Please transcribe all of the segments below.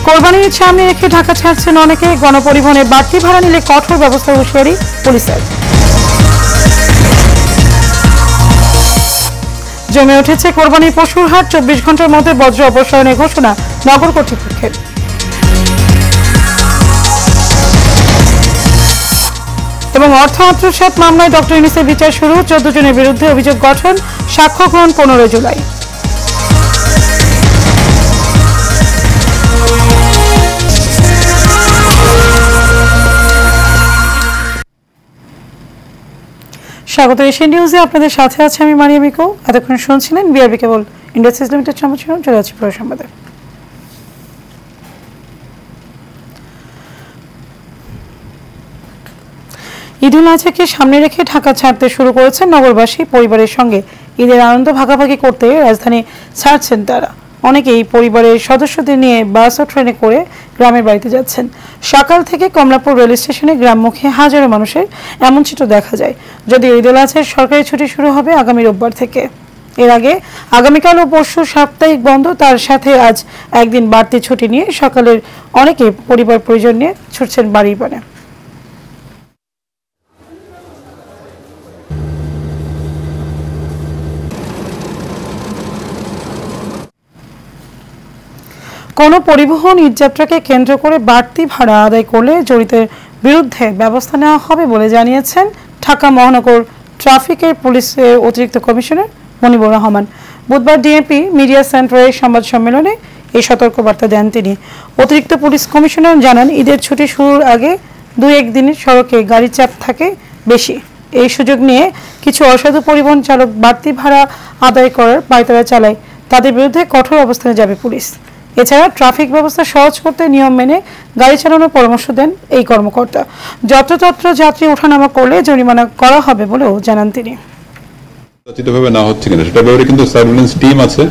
কোরবানির সামনে রেখে ঢাকা ছাড়ছেন অনেকে। গণপরিবহনে বাড়তি ভাড়া নিলে কঠোর ব্যবস্থা হুঁশিয়ারি পুলিশের। জমে উঠেছে কোরবানির পশুর হাট। 24 ঘন্টার মধ্যে বজ্র অপসারণের ঘোষণা নগর কর্তৃপক্ষের। এবং অর্থ আত্মসাৎ মামলায় ডক্টর ইউনূসের বিচার শুরু। 14 জনের বিরুদ্ধে অভিযোগ গঠন, সাক্ষ্য গ্রহণ 15 জুলাই। স্বাগত এশিয়ান নিউজে, আপনাদের সাথে আছে আমি মারিয়া মিকো। এতক্ষণ শুনছিলেন বিআরবি কেবল ইন্ডাস্ট্রিজ লিমিটেড সংবাদ। চলে যাচ্ছি পুরো সংবাদে। ঈদুল আজহাকে সামনে রেখে ঢাকা ছাড়তে শুরু করেছেন নগরবাসী। পরিবারের সঙ্গে ঈদের আনন্দ ভাগাভাগি করতে রাজধানী ছাড়ছেন তারা। অনেকেই পরিবারের সদস্যদের নিয়ে বাস ও ট্রেনে করে গ্রামের বাড়িতে যাচ্ছেন। সকাল থেকে কমলাপুর রেল স্টেশনে গ্রামমুখী হাজারো মানুষের এমন চিত্র দেখা যায়। যদিও ঈদুল আজহার সরকারি ছুটি শুরু হবে আগামী রোববার থেকে। এর আগে আগামীকাল ও পরশু সাপ্তাহিক বন্ধ, তার সাথে আজ একদিন বাড়তি ছুটি নিয়ে সকালের অনেকে পরিবার পরিজন নিয়ে ছুটছেন বাড়ির পানে। কোনো পরিবহন ঈদযাত্রাকে কেন্দ্র করে বাড়তি ভাড়া আদায় করলে জড়িতের বিরুদ্ধে ব্যবস্থা নেওয়া হবে বলে জানিয়েছেন ঢাকা মহানগর ট্রাফিকের পুলিশের অতিরিক্ত কমিশনার মনিবুর রহমান। বুধবার ডিএমপি মিডিয়া সেন্টারের সংবাদ সম্মেলনে এই সতর্কবার্তা দেন তিনি। অতিরিক্ত পুলিশ কমিশনার জানান, ঈদের ছুটি শুরুর আগে 2-1 দিনের সড়কে গাড়ি চাপ থাকে বেশি। এই সুযোগ নিয়ে কিছু অসাধু পরিবহন চালক বাড়তি ভাড়া আদায় করার পায়তারা চালায়। তাদের বিরুদ্ধে কঠোর অবস্থানে যাবে পুলিশ। এছাড়া ট্রাফিক ব্যবস্থা সহজ করতে নিয়ম মেনে গাড়ি চালানোর পরামর্শ দেন এই কর্মকর্তা। যত্রতত্র যাত্রী ওঠানামা করলে জরিমানা করা হবে বলেও জানান তিনি। না হচ্ছে কিনা সেটা ব্যাপারে কিন্তু সার্ভিলেন্স টিম আছে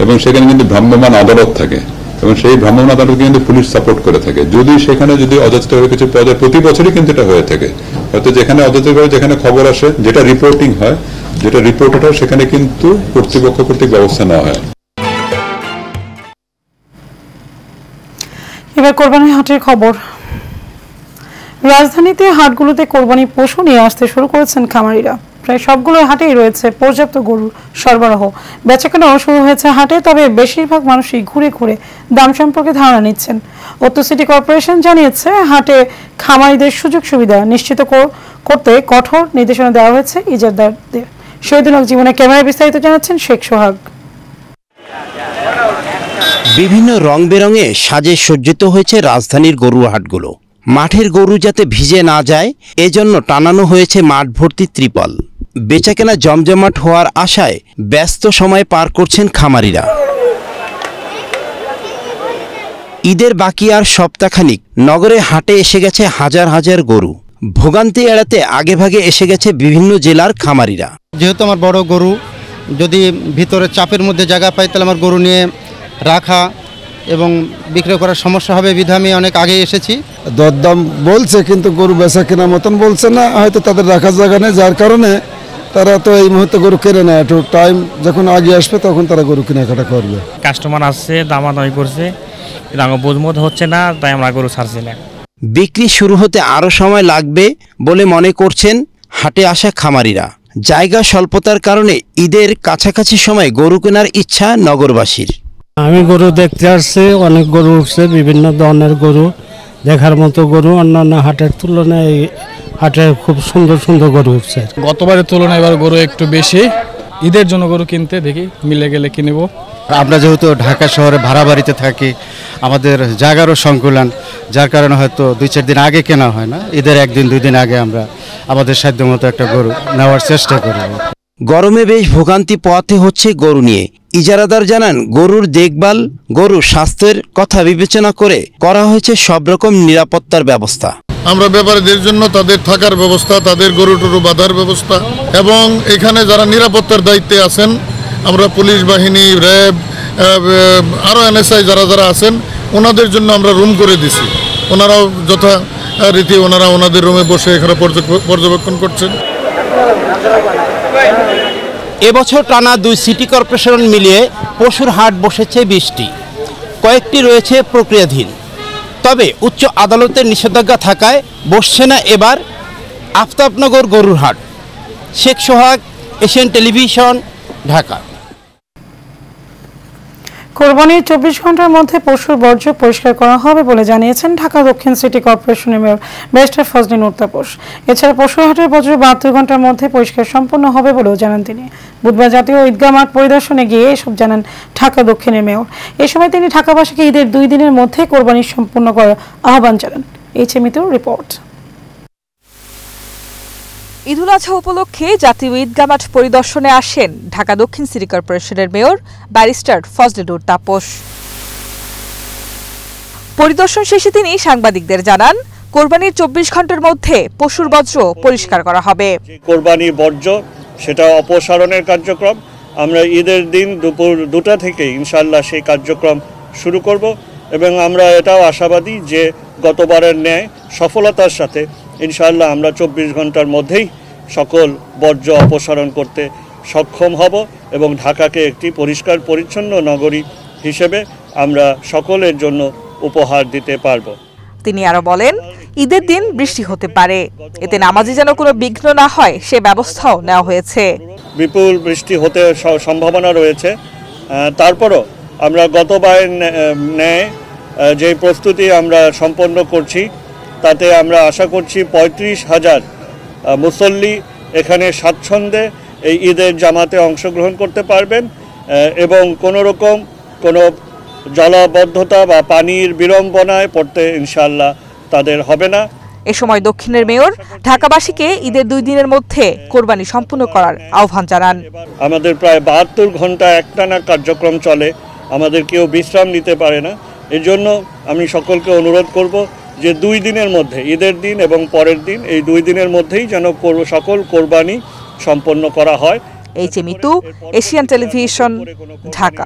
এবং সেখানে কিন্তু ভ্রাম্যমাণ আদালত থাকে এবং সেই ভ্রাম্যমাণ আদালতকে কিন্তু পুলিশ সাপোর্ট করে থাকে। যদি সেখানে যদি অযাচিতভাবে কিছু পাওয়া যায়, প্রতি বছরই কিন্তু এটা হয়ে থাকে। হয়তো যেখানে অযাচিতভাবে যেখানে খবর আসে, যেটা রিপোর্টিং হয়, যেটা রিপোর্টেড হয়, সেখানে কিন্তু কর্তৃপক্ষ কর্তৃক ব্যবস্থা নেওয়া হয়। এবার কোরবানির হাটের খবর। রাজধানীতে হাটগুলোতে কোরবানি পশু নিয়ে আসতে শুরু করেছেন খামারিরা। প্রায় সবগুলো হাটেই রয়েছে পর্যাপ্ত গরুর সরবরাহ। বেচাকেনাও শুরু হয়েছে হাটে, তবে বেশিরভাগ মানুষই ঘুরে ঘুরে দাম সম্পর্কে ধারণা নিচ্ছেন। উত্তর সিটি কর্পোরেশন জানিয়েছে, হাটে খামারিদের সুযোগ সুবিধা নিশ্চিত করতে কঠোর নির্দেশনা দেওয়া হয়েছে ইজারাদারদের। শহীদুল হক জীবনের ক্যামেরায় বিস্তারিত জানাচ্ছেন শেখ সোহাগ। বিভিন্ন রং বেরঙে সাজে সজ্জিত হয়েছে রাজধানীর গরুর হাটগুলো। মাঠের গরু যাতে ভিজে না যায় এজন্য টানানো হয়েছে মাঠ ভর্তি ত্রিপল। বেচাকেনা জমজমাট হওয়ার আশায় ব্যস্ত সময় পার করছেন খামারিরা। ঈদের বাকি আর সপ্তাহখানিক, নগরে হাটে এসে গেছে হাজার হাজার গরু। ভোগান্তি এড়াতে আগেভাগে এসে গেছে বিভিন্ন জেলার খামারিরা। যেহেতু আমার বড় গরু, যদি ভিতরে চাপের মধ্যে জায়গা পাই তাহলে আমার গরু নিয়ে রাখা এবং বিক্রয় করার সমস্যা হবে, বিধা আমি অনেক আগে এসেছি। দরদাম বলছে কিন্তু গরু বেচা কেনার মতন বলছে না, হয়তো তাদের রাখার জায়গা নেই, যার কারণে তারা তো এই মুহূর্তে গরু কেনে না। একটু টাইম যখন আগে আসবে তখন তারা গরু কেনাকাটা করবে। কাস্টমার আসছে, দামাদামি করছে, কিন্তু বোধমোধ হচ্ছে না, তাই আমরা গরু ছাড়ছি না। বিক্রি শুরু হতে আরও সময় লাগবে বলে মনে করছেন হাটে আসা খামারিরা। জায়গা স্বল্পতার কারণে ঈদের কাছাকাছি সময় গরু কেনার ইচ্ছা নগরবাসীর। আমি গরু দেখতে আসছি, অনেক গরু উঠছে, বিভিন্ন ধরনের গরু, দেখার মতো গরু। অন্যান্য হাটের তুলনায় হাটে খুব সুন্দর সুন্দর গরু উঠছে। গতবারের তুলনায় এবার গরু একটু বেশি। ঈদের জন্য গরু কিনতে দেখি মিলে গেলে কিনব। আমরা যেহেতু ঢাকা শহরে ভাড়া বাড়িতে থাকি, আমাদের জায়গারও সংকুলান, যার কারণে হয়তো 2-4 দিন আগে কেনা হয় না। ঈদের 1-2 দিন আগে আমরা আমাদের সাধ্য মতো একটা গরু নেওয়ার চেষ্টা করি। গরমে বেশ ভোগান্তি পোহাতে হচ্ছে গরু নিয়ে। ইজারাদার জানান, গরুর দেখভাল, গরুর স্বাস্থ্যের কথা বিবেচনা করে করা হয়েছে সব রকম নিরাপত্তার ব্যবস্থা। আমরা ব্যাপারীদের জন্য তাদের থাকার ব্যবস্থা, তাদের গরু টরু বাঁধার ব্যবস্থা, এবং এখানে যারা নিরাপত্তার দায়িত্বে আছেন, আমরা পুলিশ বাহিনী, র্যাব, আরও NSI যারা যারা আছেন, ওনাদের জন্য আমরা রুম করে দিছি। ওনারাও যথারীতি ওনাদের রুমে বসে এখানে পর্যবেক্ষণ করছেন। এবছর টানা 2 সিটি কর্পোরেশন মিলিয়ে পশুর হাট বসেছে 20টি। কয়েকটি রয়েছে প্রক্রিয়াধীন। তবে উচ্চ আদালতের নিষেধাজ্ঞা থাকায় বসছে না এবার আফতাবনগর গরুর হাট। শেখ সোহাগ, এশিয়ান টেলিভিশন, ঢাকা। কোরবানির 24 ঘন্টার মধ্যে পশুর বর্জ্য পরিষ্কার করা হবে বলে জানিয়েছেন ঢাকা দক্ষিণ সিটি কর্পোরেশনের মেয়র ব্যারিস্টার ফজলে নূর তাপস। এছাড়া পশুর হাটের বর্জ্য 72 ঘন্টার মধ্যে পরিষ্কার সম্পন্ন হবে বলেও জানান তিনি। বুধবার জাতীয় ঈদগাহ মাঠ পরিদর্শনে গিয়ে এসব জানান ঢাকা দক্ষিণের মেয়র। এ সময় তিনি ঢাকাবাসীকে ঈদের 2 দিনের মধ্যে কোরবানি সম্পন্ন করার আহ্বান জানান। এইচএমইতেও রিপোর্ট। ঈদুল আজহা উপলক্ষে জাতীয় ঈদগাহ মাঠ পরিদর্শনে আসেন ঢাকা দক্ষিণ সিটি কর্পোরেশনের মেয়র ব্যারিস্টার ফজলে নূর তাপস। পরিদর্শন শেষে তিনি সাংবাদিকদের জানান, কোরবানির 24 ঘন্টার মধ্যে পশুর বর্জ্য পরিষ্কার করা হবে। কোরবানির বর্জ্য সেটা অপসারণের কার্যক্রম আমরা ঈদের দিন দুপুর 2টা থেকে ইনশাআল্লাহ সেই কার্যক্রম শুরু করব এবং আমরা এটাও আশাবাদী যে গতবারের ন্যায় সফলতার সাথে ইনশাআল্লাহ আমরা 24 ঘন্টার মধ্যেই সকল বর্জ্য অপসারণ করতে সক্ষম হব এবং ঢাকাকে একটি পরিষ্কার পরিচ্ছন্ন নগরী হিসেবে আমরা সকলের জন্য উপহার দিতে পারব। তিনি আরো বলেন, ঈদের দিন বৃষ্টি হতে পারে, এতে নামাজে যেন কোনো বিঘ্ন না হয় সে ব্যবস্থাও নেওয়া হয়েছে। বিপুল বৃষ্টি হতে সম্ভাবনা রয়েছে, তারপরও আমরা গতবারের ন্যায় যে প্রস্তুতি আমরা সম্পন্ন করছি তাতে আমরা আশা করছি 35,000 মুসল্লি এখানে স্বাচ্ছন্দ্যে এই ঈদের জামাতে অংশগ্রহণ করতে পারবেন এবং কোনো রকম কোনো জলাবদ্ধতা বা পানির বিড়ম্বনায় পড়তে ইনশাআল্লাহ তাদের হবে না। এ সময় দক্ষিণের মেয়র ঢাকাবাসীকে ঈদের 2 দিনের মধ্যে কোরবানি সম্পূর্ণ করার আহ্বান জানান। আমাদের প্রায় 72 ঘন্টা একটানা কার্যক্রম চলে, আমাদের কেউ বিশ্রাম নিতে পারে না। এর জন্য আমি সকলকে অনুরোধ করব যে 2 দিনের মধ্যে, ঈদের দিন এবং পরের দিন, এই 2 দিনের মধ্যেই যেন সকল কোরবানি সম্পন্ন করা হয়। এইচএমইতু, এশিয়ান টেলিভিশন, ঢাকা।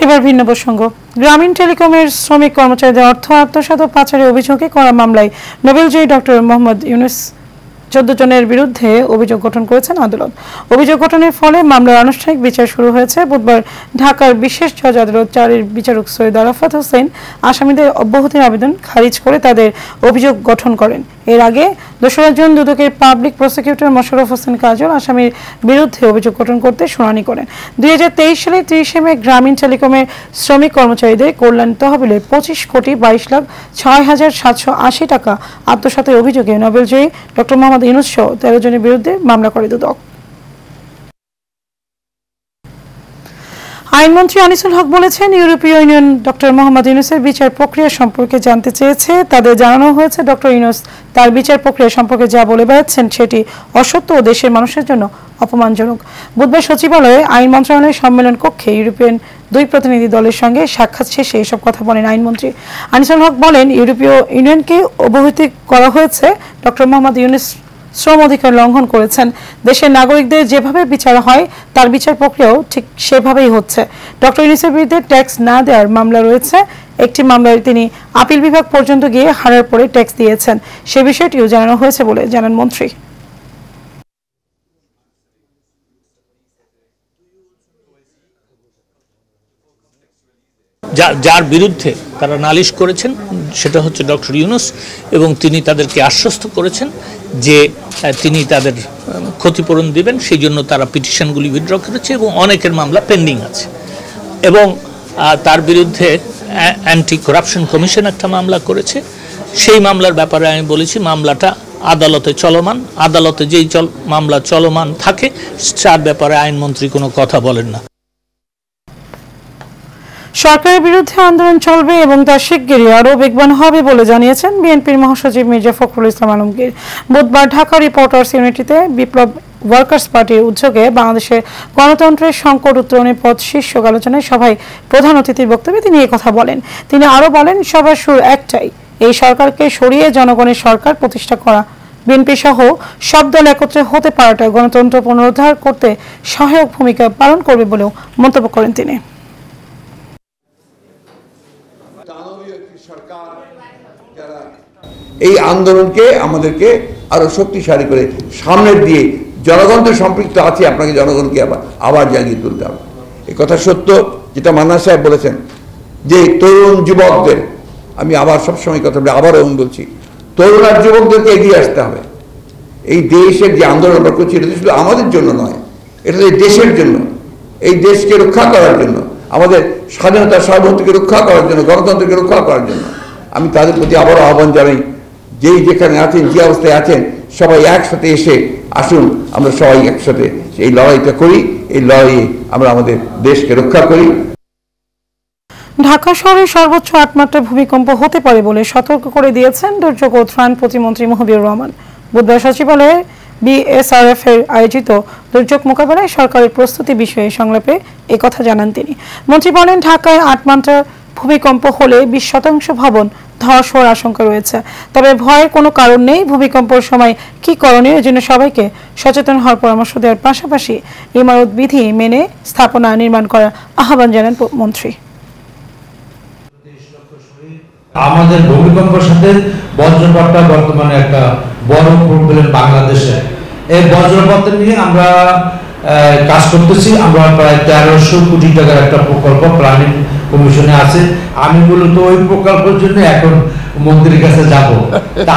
এবার ভিন্ন প্রসঙ্গ। গ্রামীণ টেলিকমের শ্রমিক কর্মচারীদের অর্থ আত্মসাৎ ও পাচারের অভিযোগে করা মামলায় নোবেলজয়ী ডক্টর মোহাম্মদ ইউনুস 14 জনের বিরুদ্ধে অভিযোগ গঠন করেছেন আদালত। অভিযোগ গঠনের ফলে মামলার আনুষ্ঠানিক বিচার শুরু হয়েছে। বুধবার ঢাকার বিশেষ জজ আদালত 4-এর বিচারক সৈয়দ আরাফাত হোসেন আসামিদের অব্যাহতির আবেদন খারিজ করে তাদের অভিযোগ গঠন করেন। এর আগে 2 জুন দুদকের পাবলিক প্রসিকিউটর মোশাররফ হোসেন কাজল আসামির বিরুদ্ধে অভিযোগ গঠন করতে শুনানি করেন। 2023 সালে 30 মে গ্রামীণ টেলিকমের শ্রমিক কর্মচারীদের কল্যাণ তহবিলে 25,06,780 টাকা আত্মসাতের অভিযোগে নোবেলজয়ী ডক্টর মোহাম্মদ ইউনুস সহ 13 জনের বিরুদ্ধে মামলা করে দুদক। আইনমন্ত্রী আনিসুল হক বলেছেন, ইউরোপীয় ইউনিয়ন ডক্টর মোহাম্মদ ইউনুসের বিচার প্রক্রিয়া সম্পর্কে জানতে চেয়েছে। তাদের জানানো হয়েছে ডক্টর ইউনুস তার বিচার প্রক্রিয়া সম্পর্কে যা বলে বেড়াচ্ছেন সেটি অসত্য ও দেশের মানুষের জন্য অপমানজনক। বুধবার সচিবালয়ে আইন মন্ত্রণালয়ের সম্মেলন কক্ষে ইউরোপিয়ান 2 প্রতিনিধি দলের সঙ্গে সাক্ষাৎ শেষে এসব কথা বলেন আইনমন্ত্রী। আনিসুল হক বলেন, ইউরোপীয় ইউনিয়নকে অবহিত করা হয়েছে ডক্টর মোহাম্মদ ইউনুস শ্রম অধিকার লঙ্ঘন করেছেন। দেশের নাগরিকদের যেভাবে বিচার হয় তার বিচার প্রক্রিয়াও ঠিক সেভাবেই হচ্ছে। ডক্টর ইউনুসের বিরুদ্ধে ট্যাক্স না দেওয়ার মামলা রয়েছে। একটি মামলায় তিনি আপিল বিভাগ পর্যন্ত গিয়ে হারার পরে ট্যাক্স দিয়েছেন। সে বিষয়টিও জানানো হয়েছে বলে জানান মন্ত্রী। যার বিরুদ্ধে তারা নালিশ করেছেন সেটা হচ্ছে ডক্টর ইউনুস, এবং তিনি তাদেরকে আশ্বস্ত করেছেন যে তিনি তাদের ক্ষতিপূরণ দিবেন। সেই জন্য তারা পিটিশনগুলি উইথড্র করেছে এবং অনেকের মামলা পেন্ডিং আছে। এবং তার বিরুদ্ধে অ্যান্টি করাপশন কমিশন একটা মামলা করেছে। সেই মামলার ব্যাপারে আমি বলেছি মামলাটা আদালতে চলমান। আদালতে যেই মামলা চলমান থাকে তার ব্যাপারে আইনমন্ত্রী কোনো কথা বলেন না। সরকারের বিরুদ্ধে আন্দোলন চলবে এবং তা শিগগিরই আরও বেগবান হবে বলে জানিয়েছেন বিএনপির মহাসচিব মির্জা ফখরুল ইসলাম আলমগীর। বুধবার ঢাকা রিপোর্টার্স ইউনিটিতে বিপ্লব ওয়ার্কার্স পার্টির উদ্যোগে বাংলাদেশের গণতন্ত্রের সংকট উত্তরণের পথ শীর্ষক আলোচনায় সভায় প্রধান অতিথির বক্তব্যে তিনি কথা বলেন। তিনি আরও বলেন, সবার সুর একটাই, এই সরকারকে সরিয়ে জনগণের সরকার প্রতিষ্ঠা করা। বিএনপি সহ সব দল একত্রে হতে পারাটা গণতন্ত্র পুনরুদ্ধার করতে সহায়ক ভূমিকা পালন করবে বলেও মন্তব্য করেন তিনি। এই আন্দোলনকে আমাদেরকে আরো শক্তিশালী করে সামনের দিয়ে জনগণ তো সম্পৃক্ত আছে, আপনাকে জনগণকে আবার জাগিয়ে তুলতে হবে। এই কথা সত্য যেটা মান্নান সাহেব বলেছেন যে তরুণ যুবকদের, আমি আবার সবসময় কথা বলি, আবারও আমি বলছি, তরুণ আর যুবকদেরকে এগিয়ে আসতে হবে। এই দেশের যে আন্দোলন আমরা করছি, এটা শুধু আমাদের জন্য নয়, এটা এই দেশের জন্য, এই দেশকে রক্ষা করার জন্য, আমাদের স্বাধীনতা সার্বভৌমত্বকে রক্ষা করার জন্য, গণতন্ত্রকে রক্ষা করার জন্য। আমি তাদের প্রতি আবারও আহ্বান জানাই, যেই যেখানে আছেন, যে অবস্থায় আছেন, সবাই একসাথে এসে আসুন, আমরা সবাই একসাথে এই লড়াইটা করি, এই লড়াইয়ে আমরা আমাদের দেশকে রক্ষা করি। ঢাকা শহরে সর্বোচ্চ ৮ মাত্রার ভূমিকম্প হতে পারে বলে সতর্ক করে দিয়েছেন দুর্যোগ ও ত্রাণ প্রতিমন্ত্রী মহবীর রহমান। বুধবার সচিবালয়ে বিএসআরএফ এর আয়োজিত দুর্যোগ মোকাবেলায় সরকারের প্রস্তুতি বিষয়ে সংলাপে একথা জানান তিনি। মন্ত্রী বলেন, ঢাকায় ৮ মাত্রার ভূমিকম্প হলে ২০% ভবন ধস হওয়ার আশঙ্কা রয়েছে। তবে ভয়ের কোনো কারণ নেই। ভূমিকম্পের সময় কি করণীয়, এজন্য সবাইকে সচেতন হওয়ার পরামর্শ দেওয়ার পাশাপাশি ইমারত বিধি মেনে স্থাপনা নির্মাণ করার আহ্বান জানান মন্ত্রী। আমাদের ভূমিকম্পের সাথে বজ্রপাতটা বর্তমানে একটা বড় প্রবলেম বাংলাদেশে। এই বজ্রপাত নিয়ে আমরা কাজ করতেছি। আমরা প্রায় ১৩০০ কোটি টাকার একটা প্রকল্প প্ল্যানিং কমিশনে আছে। আমি মূলত ওই প্রকল্পের জন্য এখন মন্ত্রীর কাছে যাব।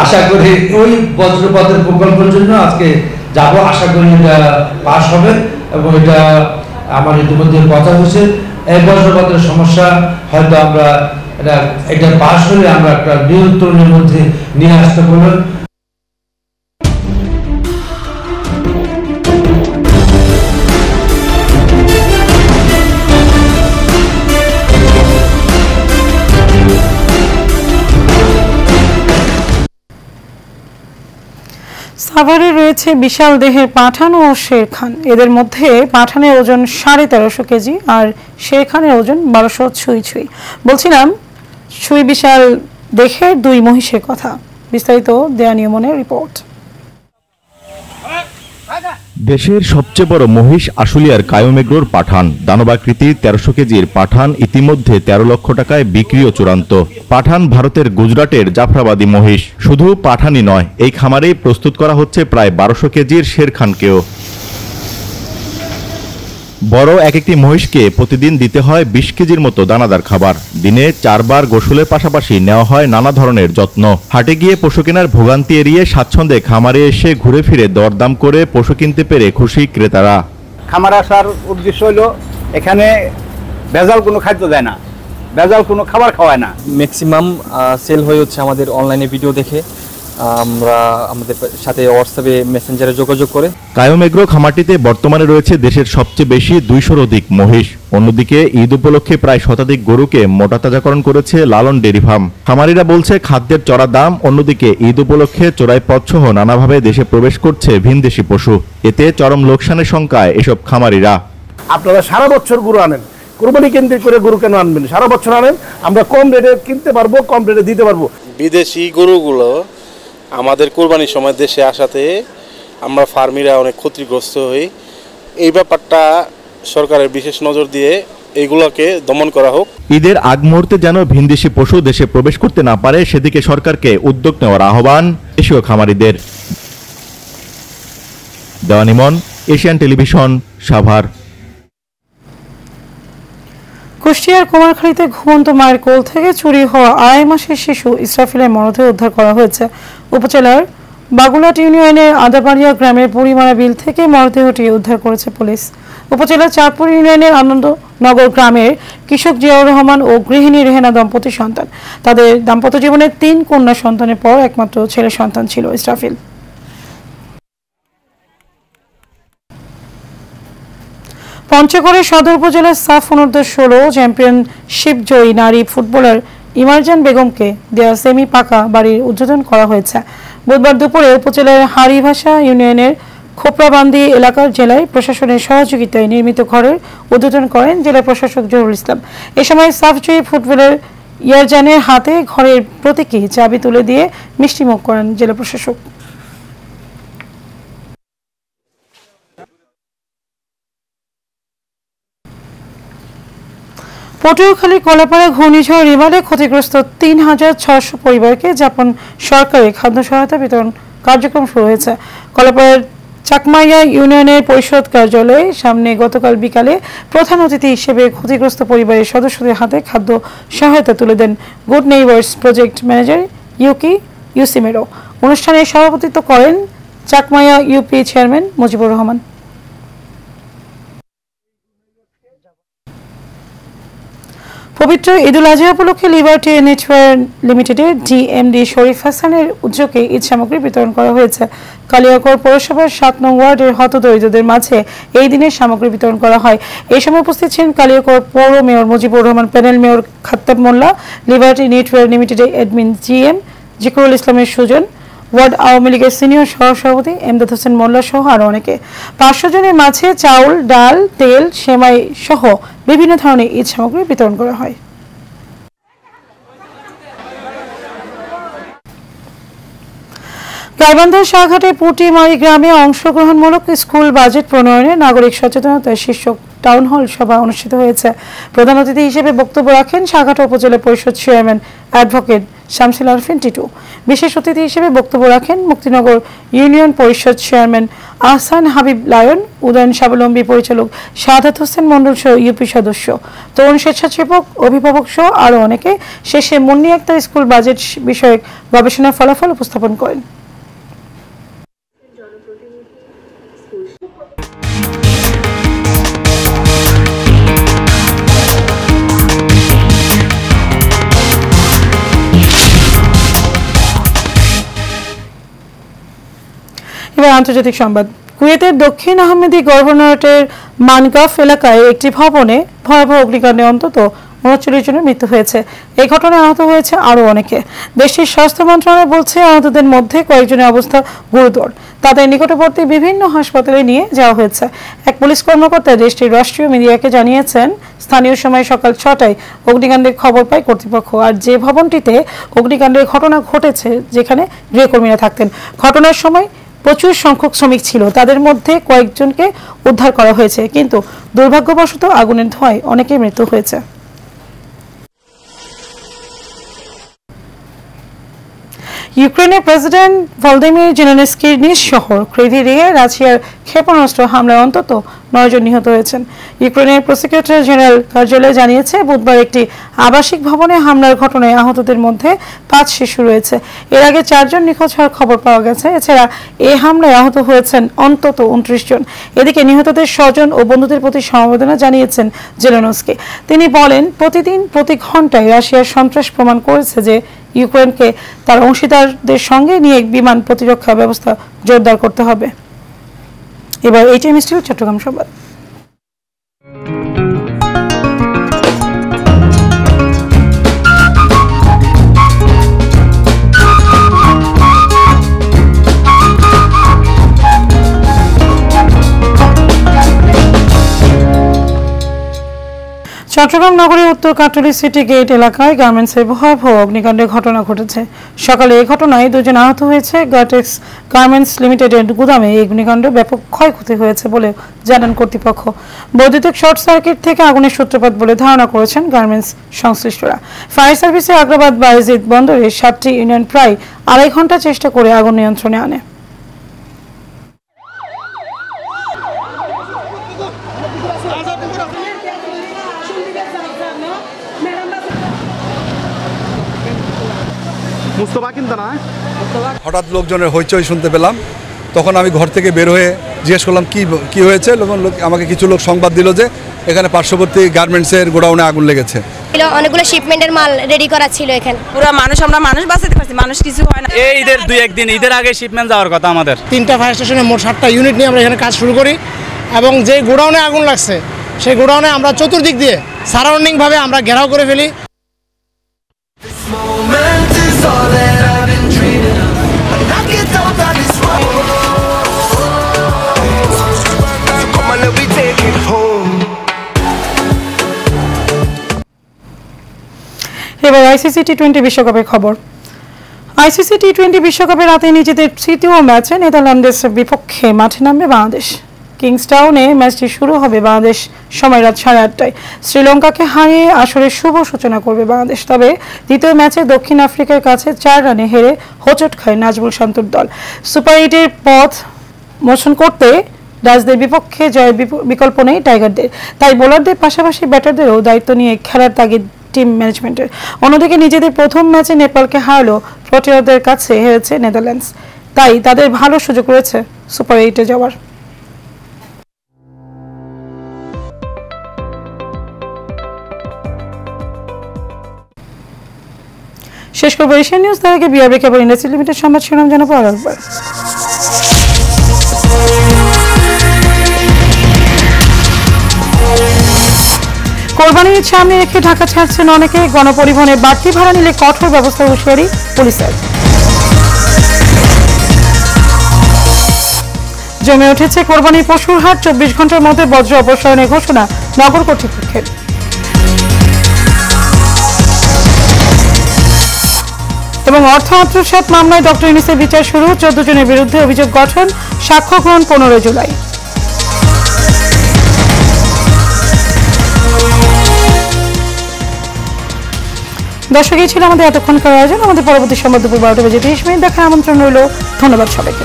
আশা করি ওই বজ্রপাতের প্রকল্পের জন্য আজকে যাব। আশা করি এটা পাস হবে এবং এটা আমার ইতিমধ্যে কথা হয়েছে। এই বজ্রপাতের সমস্যা হয়তো আমরা এটা পাস হলে আমরা একটা নিয়ন্ত্রণের মধ্যে নিয়ে আসতে পারবো। সাভারে রয়েছে বিশাল দেহের পাঠান ও শেরখান। এদের মধ্যে পাঠানের ওজন 1350 কেজি আর শেরখানের ওজন 1200 ছুঁই। বলছিলাম ছুঁই বিশাল দেহের 2 মহিষের কথা। বিস্তারিত দেয়ানীয় মনের রিপোর্ট। দেশের সবচেয়ে বড় মহিষ আশুলিয়ার কায়োমেগ্রোর পাঠান। দানবাকৃতির 1300 কেজির পাঠান ইতিমধ্যে 13 লক্ষ টাকায় বিক্রিও চূড়ান্ত। পাঠান ভারতের গুজরাটের জাফরাবাদী মহিষ। শুধু পাঠানই নয়, এই খামারেই প্রস্তুত করা হচ্ছে প্রায় 1200 কেজির শেরখানকেও। বড় এক একটি মহিষকে প্রতিদিন দিতে হয় 20 কেজির মতো দানাদার খাবার। দিনে 4 বার গোসলের পাশাপাশি নেওয়া হয় নানা ধরনের যত্ন। হাটে গিয়ে পশু কেনার ভোগান্তি এড়িয়ে স্বাচ্ছন্দ্যে খামারে এসে ঘুরে ফিরে দরদাম করে পশু কিনতে পেরে খুশি ক্রেতারা। খামারে আসার উদ্দেশ্য হলো এখানে ভেজাল কোনো খাদ্য দেয় না, ভেজাল কোনো খাবার খাওয়ায় না। ম্যাক্সিমাম সেল হয়ে হচ্ছে আমাদের অনলাইনে ভিডিও দেখে। আমরা আমাদের সাথে হোয়াটসঅ্যাপে মেসেঞ্জারে যোগাযোগ করে। কায়োমেগ্রো খামারটিতে বর্তমানে রয়েছে দেশের সবচেয়ে বেশি 200-র অধিক মহিষ। অন্যদিকে ঈদ উপলক্ষে প্রায় শতাধিক গরুকে মোটাতাজাকরণ করেছে লালন ডেয়ারি ফার্ম। খামারিরা বলছে খাদ্যের চড়া দাম, অন্যদিকে ঈদ উপলক্ষে চোরাই পথসহ নানাভাবে দেশে প্রবেশ করছে ভিনদেশি পশু। এতে চরম লোকসানের শঙ্কায় এসব খামারিরা। আপনারা সারা বছর গরু আনেন, কোরবানি কেন্দ্রিক করে গরু কেন আনবেন? সারা বছর আনেন, আমরা কম রেটে কিনতে পারবো, কম রেটে দিতে পারবো। বিদেশি গরুগুলো আমাদের কোরবানির সময় দেশে আসাতে আমরা ফার্মিরা অনেক ক্ষতিগ্রস্ত হই। এই ব্যাপারটা সরকারের বিশেষ নজর দিয়ে এইগুলোকে দমন করা হোক। ঈদের আগ মুহূর্তে যেন ভিনদেশি পশু দেশে প্রবেশ করতে না পারে, সেদিকে সরকারকে উদ্যোগ নেওয়ার আহ্বান দেশীয় খামারিদের। দেওয়ানিমন, এশিয়ান টেলিভিশন, সাভার। কুষ্টিয়ার কুমারখালীতে ঘুমন্ত মায়ের কোল থেকে চুরি হওয়া 2.5 মাসের শিশু ইসরাফিলের মরদেহ উদ্ধার করা হয়েছে। উপজেলার বাগুলাট ইউনিয়নের আদাবাড়িয়া গ্রামের বুড়িমারা বিল থেকে মরদেহটি উদ্ধার করেছে পুলিশ। উপজেলার চাঁদপুর ইউনিয়নের আনন্দনগর গ্রামের কৃষক জিয়াউর রহমান ও গৃহিণী রেহেনা দম্পতির সন্তান। তাদের দাম্পত্য জীবনের 3 কন্যা সন্তানের পর একমাত্র ছেলে সন্তান ছিল ইসরাফিল। পঞ্চগড়ের সদর উপজেলার সাফ অনূর্ধ্ব 16 চ্যাম্পিয়নশিপ জয়ী নারী ফুটবলার ইমারজান বেগমকে দেয়া সেমি পাকা বাড়ির উদ্বোধন করা হয়েছে। বুধবার দুপুরে উপজেলার হাড়িভাষা ইউনিয়নের খোপড়াবান্দি এলাকার জেলায় প্রশাসনের সহযোগিতায় নির্মিত ঘরের উদ্বোধন করেন জেলা প্রশাসক জহুরুল ইসলাম। এ সময় সাফ জয়ী ফুটবলার ইয়ারজানের হাতে ঘরের প্রতীকী চাবি তুলে দিয়ে মিষ্টিমুখ করেন জেলা প্রশাসক। পটুয়াখালীর কলাপাড়া ঘূর্ণিঝড় রিমালে ক্ষতিগ্রস্ত 3600 পরিবারকে জাপান সরকারের খাদ্য সহায়তা বিতরণ কার্যক্রম শুরু হয়েছে। কলাপাড়ার চাকমাইয়া ইউনিয়নের পরিষদ কার্যালয়ে সামনে গতকাল বিকালে প্রধান অতিথি হিসেবে ক্ষতিগ্রস্ত পরিবারের সদস্যদের হাতে খাদ্য সহায়তা তুলে দেন গুড নেইবার্স প্রজেক্ট ম্যানেজার ইউসিমেরো। অনুষ্ঠানে সভাপতিত্ব করেন চাকমাইয়া ইউপি চেয়ারম্যান মুজিবুর রহমান। পবিত্র ঈদুল আজহা উপলক্ষে লিবার্টি নেটওয়ার্ক লিমিটেডের ডিএমডি শরীফ হাসানের উদ্যোগে ঈদ সামগ্রী বিতরণ করা হয়েছে। কালিয়াকৈর পৌরসভার ৭ নং ওয়ার্ডের হতদরিদ্রদের মাঝে এই দিনের সামগ্রী বিতরণ করা হয়। এই সময় উপস্থিত ছিলেন কালিয়াকৈর পৌর mayor Mujibur Rahman, panel mayor Khattab Molla, liberty network লিমিটেডের অ্যাডমিন জিএম জিকরুল ইসলামের সুজন, ওয়ার্ড আওয়ামী লীগের সিনিয়র সহসভাপতি এমদাদ হোসেন মোল্লা সহ আরো অনেকে। ৫০০ জনের মাঝে চাউল, ডাল, তেল, সেমাই সহ বিভিন্ন ধরনের ঈদ সামগ্রী বিতরণ করা হয়। গাইবান্ধার শাহঘাটে পুটিমারি গ্রামে অংশগ্রহণমূলক স্কুল বাজেট প্রণয়নে নাগরিক সচেতনতা শীর্ষক টাউন হল সভা অনুষ্ঠিত হয়েছে। প্রধান অতিথি হিসেবে বক্তব্য রাখেন শাহঘাট উপজেলা পরিষদ চেয়ারম্যান অ্যাডভোকেট শামসুল আরফিন টিটু। বিশেষ অতিথি হিসেবে বক্তব্য রাখেন মুক্তিনগর ইউনিয়ন পরিষদ চেয়ারম্যান আহসান হাবিব লায়ন, উদয়ন স্বাবলম্বী পরিচালক সাদাত হোসেন মণ্ডল সহ ইউপি সদস্য, তরুণ স্বেচ্ছাসেবক, অভিভাবক সহ আরো অনেকে। শেষে মুন্নি আক্তার স্কুল বাজেট বিষয়ক গবেষণার ফলাফল উপস্থাপন করেন। এবার আন্তর্জাতিক সংবাদ। কুয়েতের দক্ষিণ আহমেদি গভর্নরেটের মানগাফ এলাকায় একটি ভবনে ভয়াবহ অগ্নিকাণ্ডে অন্তত ৩৯ জনের মৃত্যু হয়েছে। এই ঘটনায় আহত হয়েছে আরও অনেকে। দেশটির স্বাস্থ্য মন্ত্রণালয় বলছে আহতদের মধ্যে কয়েকজনের অবস্থা গুরুতর। তাদের নিকটবর্তী বিভিন্ন হাসপাতালে নিয়ে যাওয়া হয়েছে। এক পুলিশ কর্মকর্তা দেশটির রাষ্ট্রীয় মিডিয়াকে জানিয়েছেন, স্থানীয় সময় সকাল ৬টায় অগ্নিকাণ্ডের খবর পায় কর্তৃপক্ষ। আর যে ভবনটিতে অগ্নিকাণ্ডের ঘটনা ঘটেছে, যেখানে গৃহকর্মীরা থাকতেন, ঘটনার সময় প্রচুর সংখ্যক শ্রমিক ছিল। তাদের মধ্যে কয়েকজনকে উদ্ধার করা হয়েছে, কিন্তু দুর্ভাগ্যবশত আগুনের ধোঁয়ায় অনেকের মৃত্যু হয়েছে। ইউক্রেনের প্রেসিডেন্ট ভলোদিমির জেলেনস্কির নিজ শহর ক্রিভিয়ে রাশিয়ার ক্ষেপণাস্ত্র হামলায় অন্তত ৯ জন নিহত হয়েছেন। ইউক্রেনের প্রসিকিউটর জেনারেল কার্যালয় জানিয়েছে, বুধবার একটি আবাসিক ভবনে হামলার ঘটনায় আহতদের মধ্যে ৫ শিশু রয়েছে। এর আগে ৪ জন নিখোঁজ হওয়ার খবর পাওয়া গেছে। এছাড়া এই হামলায় আহত হয়েছেন অন্তত ২৯ জন। এদিকে নিহতদের স্বজন ও বন্ধুদের প্রতি সমবেদনা জানিয়েছেন জেলেনস্কি। তিনি বলেন, প্রতিদিন প্রতি ঘন্টায় রাশিয়ার সন্ত্রাস প্রমাণ করেছে যে ইউক্রেনকে তার অংশীদারদের সঙ্গে নিয়ে বিমান প্রতিরক্ষা ব্যবস্থা জোরদার করতে হবে। এবার এইচএম স্টিল চট্টগ্রাম সংবাদ। চট্টগ্রাম নগরীর উত্তর কাটলি সিটি গেট এলাকায় গার্মেন্টসের ভয়াবহ অগ্নিকাণ্ডের ঘটনা ঘটেছে। সকালে এই ঘটনায় ২ জন আহত হয়েছে। গার্টেক্স গার্মেন্টস লিমিটেডের গুদামে এই অগ্নিকাণ্ডে ব্যাপক ক্ষয়ক্ষতি হয়েছে বলে জানান কর্তৃপক্ষ। বৈদ্যুতিক শর্ট সার্কিট থেকে আগুনের সূত্রপাত বলে ধারণা করেছেন গার্মেন্টস সংশ্লিষ্টরা। ফায়ার সার্ভিসে আগ্রাবাদ বায়েজিদ বন্দরে ৭টি ইউনিয়ন প্রায় ২.৫ ঘন্টা চেষ্টা করে আগুন নিয়ন্ত্রণে আনে। হঠাৎ লোকজনের হইচই শুনতে পেলাম। তখন আমি ঘর থেকে বের হয়ে জিজ্ঞেস করলাম কি হয়েছে। আমাকে কিছু লোক সংবাদ দিল যে এখানে পার্শ্ববর্তী গার্মেন্টসের গোডাউনে আগুন লেগেছে। অনেকগুলো শিপমেন্টের মাল রেডি করা ছিল এখানে। পুরো আমরা মানুষ বাঁচাতে পারছি, মানুষ কিছু হয় না। এই ঈদের ২-১ দিন ঈদের আগে শিপমেন্ট যাওয়ার কথা আমাদের। 3টা ফায়ার স্টেশনে মোট 7টা ইউনিট নিয়ে আমরা এখানে কাজ শুরু করি এবং যে গোডাউনে আগুন লাগছে সেই গোডাউনে আমরা চতুর্দিক দিয়ে সারাউন্ডিং ভাবে আমরা ঘেরাও করে ফেলি। এবার আইসিসি টি-20 বিশ্বকাপের খবর। আইসিসি টি-20 বিশ্বকাপে রাতে নিজেদের তৃতীয় ম্যাচে নেদারল্যান্ডসের বিপক্ষে মাঠে নামবে বাংলাদেশ। কিংসটাউনে ম্যাচটি শুরু হবে বাংলাদেশ সময় রাত 8:30টায়। শ্রীলঙ্কাকে হারিয়ে আসরের শুভ সূচনা করবে বাংলাদেশ। তবে দ্বিতীয় ম্যাচে দক্ষিণ আফ্রিকার কাছে 4 রানে হেরে হোঁচট খায় নাজমুল শান্তর দল। সুপার 8-এর পথ মোচন করতে ডাচদের বিপক্ষে জয়ের বিকল্প নেই টাইগারদের। তাই বোলারদের পাশাপাশি ব্যাটারদেরও দায়িত্ব নিয়ে খেলার তাগিদ টিম ম্যানেজমেন্টের। অন্যদিকে নিজেদের প্রথম ম্যাচে নেপালকে হারালো প্রোটিয়াদের কাছে হেরেছে নেদারল্যান্ডস। তাই তাদের ভালো সুযোগ রয়েছে সুপার 8-এ যাওয়ার। শেষ করবো এশিয়ান নিউজ, তার আগে বিআরবি কেবল ইন্ডাস্ট্রি লিমিটেড সংবাদ শিরোনাম জানাবো আরেকবার। কোরবানির সামনে রেখে ঢাকা ছাড়ছেন অনেকে। গণপরিবহনে বাড়তি ভাড়া নিলে কঠোর ব্যবস্থা হুঁশিয়ারি পুলিশের। জমে উঠেছে কোরবানির পশুর হাট। 24 ঘন্টার মধ্যে বজ্র অপসারণের ঘোষণা নগর কর্তৃপক্ষের। এবং অর্থ আত্মসাৎ মামলায় ডক্টর ইউনূসের বিচার শুরু। 14 জনের বিরুদ্ধে অভিযোগ গঠন, সাক্ষ্য গ্রহণ 15 জুলাই। দর্শক, এই ছিল আমাদের এতক্ষণকার আয়োজন। আমাদের পরবর্তী সংবাদ দুপুর 12টা বেজে 30 মিনিট দেখার আমন্ত্রণ রইল। ধন্যবাদ সবাইকে।